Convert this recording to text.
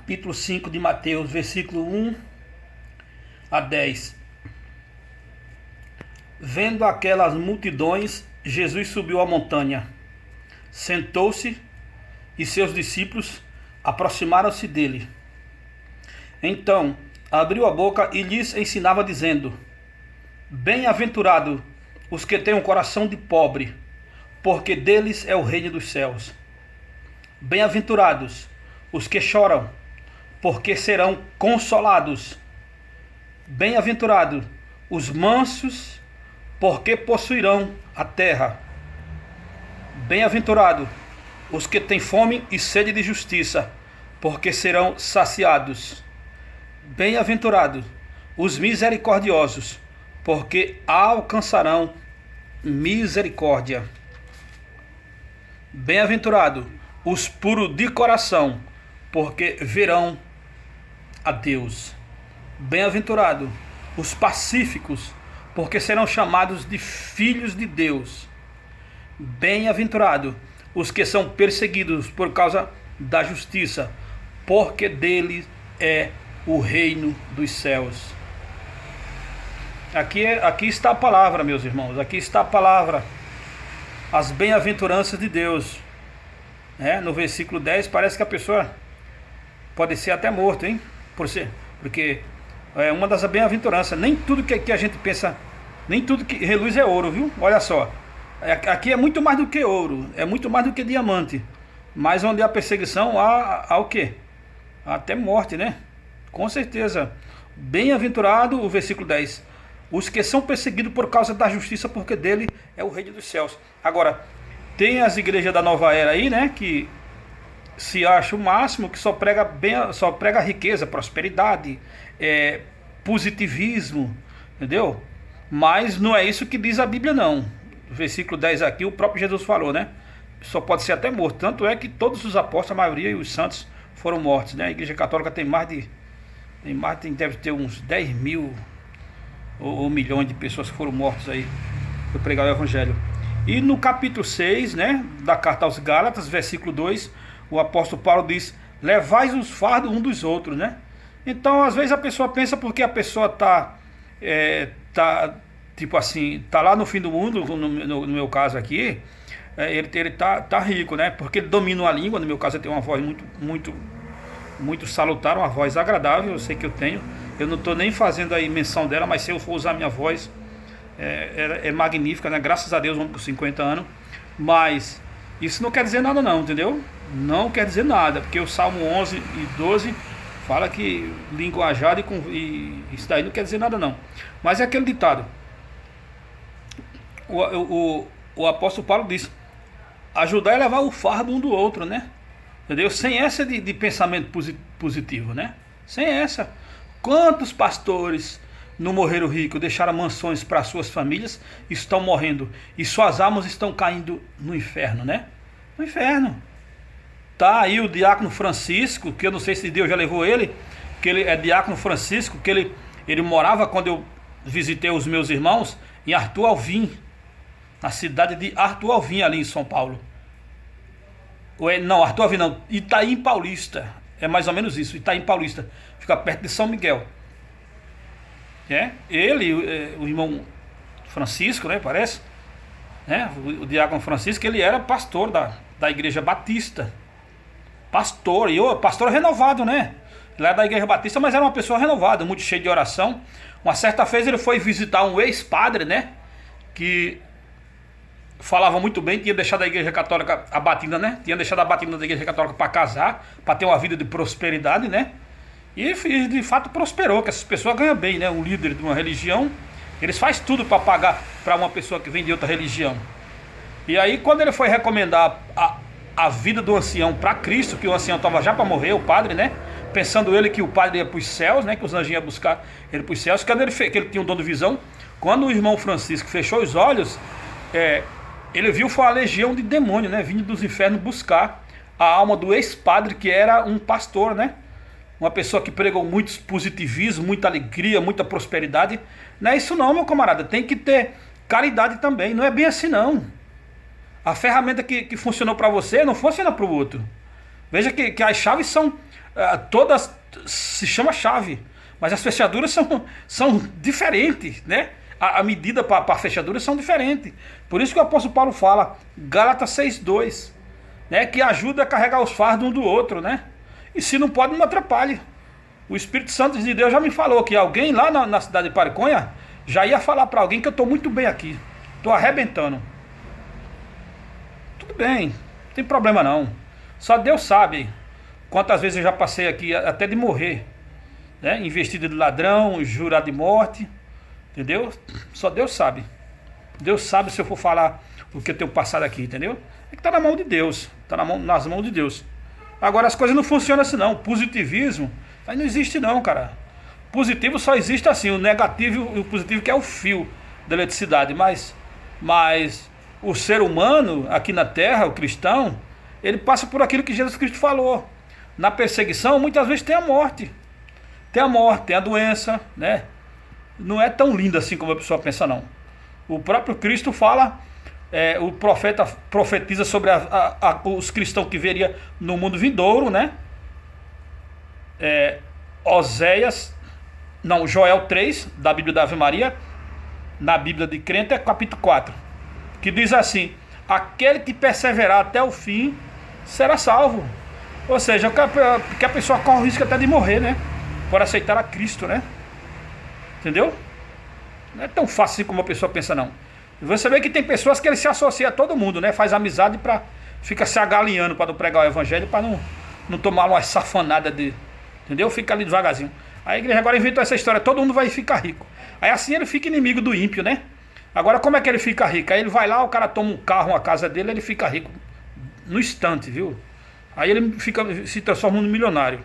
capítulo 5 de Mateus, versículo 1 a 10. Vendo aquelas multidões, Jesus subiu a montanha, sentou-se e seus discípulos aproximaram-se dele. Então abriu a boca e lhes ensinava, dizendo: Bem-aventurado os que têm um coração de pobre, porque deles é o reino dos céus. Bem-aventurados os que choram, porque serão consolados. Bem-aventurados os mansos, porque possuirão a terra. Bem-aventurados os que têm fome e sede de justiça, porque serão saciados. Bem-aventurados os misericordiosos, porque alcançarão misericórdia. Bem-aventurados os puros de coração, porque verão a Deus. Bem-aventurados os pacíficos, porque serão chamados de filhos de Deus. Bem-aventurados os que são perseguidos por causa da justiça, porque deles é o reino dos céus. Aqui está a palavra, meus irmãos. Aqui está a palavra. As bem-aventuranças de Deus. No versículo 10 parece que a pessoa pode ser até morta, hein? Porque é uma das bem-aventuranças. Nem tudo que a gente pensa, nem tudo que reluz é ouro, viu? Olha só. Aqui é muito mais do que ouro, é muito mais do que diamante. Mas onde há perseguição, há o quê? Há até morte, né? Com certeza. Bem-aventurado, o versículo 10. Os que são perseguidos por causa da justiça, porque dele é o reino dos céus. Agora, tem as igrejas da nova era aí, né? Que se acha o máximo, que só prega riqueza, prosperidade, positivismo, entendeu? Mas não é isso que diz a Bíblia, não. Versículo 10 aqui, o próprio Jesus falou, né? Só pode ser até morto. Tanto é que todos os apóstolos, a maioria e os santos foram mortos, né? A igreja católica deve ter uns 10 mil ou milhões de pessoas que foram mortas aí por pregar o evangelho. E no capítulo 6, né, da carta aos Gálatas, versículo 2, o apóstolo Paulo diz: levais os fardos um dos outros, né? Então, às vezes a pessoa pensa, porque a pessoa tá tipo assim, tá lá no fim do mundo, no meu caso aqui, ele tá rico, né? Porque ele domina a língua. No meu caso, eu tenho uma voz muito salutar, uma voz agradável, eu sei que eu tenho. Eu não estou nem fazendo aí menção dela, mas se eu for usar minha voz, é magnífica, né? Graças a Deus, um homem com 50 anos. Mas isso não quer dizer nada não, entendeu? Não quer dizer nada, porque o Salmo 11 e 12 fala que linguajado e isso daí não quer dizer nada não. Mas é aquele ditado. O apóstolo Paulo diz: ajudar é levar o fardo um do outro, né? Entendeu? Sem essa de pensamento positivo, né? Sem essa. Quantos pastores não morreram ricos, deixaram mansões para suas famílias, estão morrendo e suas almas estão caindo no inferno, né? No inferno. Tá aí o diácono Francisco, que eu não sei se Deus já levou ele, que ele é diácono Francisco, que ele morava, quando eu visitei os meus irmãos, em Arthur Alvim, na cidade de Arthur Alvim, ali em São Paulo. Não, Arthur Alvim não, Itaim Paulista. É mais ou menos isso, Itaim Paulista. Fica perto de São Miguel. Ele, o irmão Francisco, né, parece, né, o diácono Francisco, ele era pastor da igreja batista. Pastor renovado, né? Ele era da igreja batista, mas era uma pessoa renovada, muito cheio de oração. Uma certa vez ele foi visitar um ex-padre, né, que falava muito bem, tinha deixado a igreja católica, a batina, né? Tinha deixado a batina da igreja católica para casar, para ter uma vida de prosperidade, né? E de fato prosperou, que essas pessoas ganham bem, né? Um líder de uma religião, eles fazem tudo para pagar para uma pessoa que vem de outra religião. E aí, quando ele foi recomendar a vida do ancião para Cristo, que o ancião estava já para morrer, o padre, né? Pensando ele que o padre ia para os céus, né? Que os anjinhos iam buscar ele para os céus, que ele tinha um dom de visão. Quando o irmão Francisco fechou os olhos, ele viu foi uma legião de demônios, né? Vindo dos infernos buscar a alma do ex-padre, que era um pastor, né? Uma pessoa que pregou muito positivismo, muita alegria, muita prosperidade. Não é isso não, meu camarada. Tem que ter caridade também. Não é bem assim não. A ferramenta que funcionou para você não funciona para o outro. Veja que as chaves são todas se chama chave, mas as fechaduras são diferentes, né? A medida para a fechadura são diferentes. Por isso que o apóstolo Paulo fala, Gálatas 6:2, né? Que ajuda a carregar os fardos um do outro, né? E se não pode, não atrapalhe. O Espírito Santo de Deus já me falou que alguém lá na cidade de Pariconha já ia falar para alguém que eu estou muito bem aqui, estou arrebentando. Tudo bem, não tem problema não. Só Deus sabe quantas vezes eu já passei aqui até de morrer, né? Investido de ladrão, jurado de morte, entendeu? Só Deus sabe. Deus sabe se eu for falar o que eu tenho passado aqui, entendeu? É que está na mão de Deus, está nas mãos de Deus. Agora as coisas não funcionam assim não. Positivismo aí não existe não, cara. Positivo só existe assim, o negativo e o positivo, que é o fio da eletricidade. Mas o ser humano aqui na Terra, o cristão, ele passa por aquilo que Jesus Cristo falou. Na perseguição, muitas vezes tem a morte. Tem a morte, tem a doença, né? Não é tão lindo assim como a pessoa pensa não. O próprio Cristo fala, o profeta profetiza sobre os cristãos que veria no mundo vindouro, né? Joel 3, da Bíblia da Ave Maria, na Bíblia de crente, é capítulo 4, que diz assim: aquele que perseverar até o fim será salvo. Ou seja, que a pessoa corre o risco até de morrer, né? Por aceitar a Cristo, né? Entendeu? Não é tão fácil assim como a pessoa pensa não. Você vê que tem pessoas que ele se associa a todo mundo, né? Faz amizade para fica se agalinhando para não pregar o evangelho, para não tomar uma safanada de, entendeu? Fica ali devagarzinho. A igreja agora inventou essa história, todo mundo vai ficar rico. Aí assim ele fica inimigo do ímpio, né? Agora como é que ele fica rico? Aí ele vai lá, o cara toma um carro, uma casa dele, ele fica rico no instante, viu? Aí ele se transforma num milionário.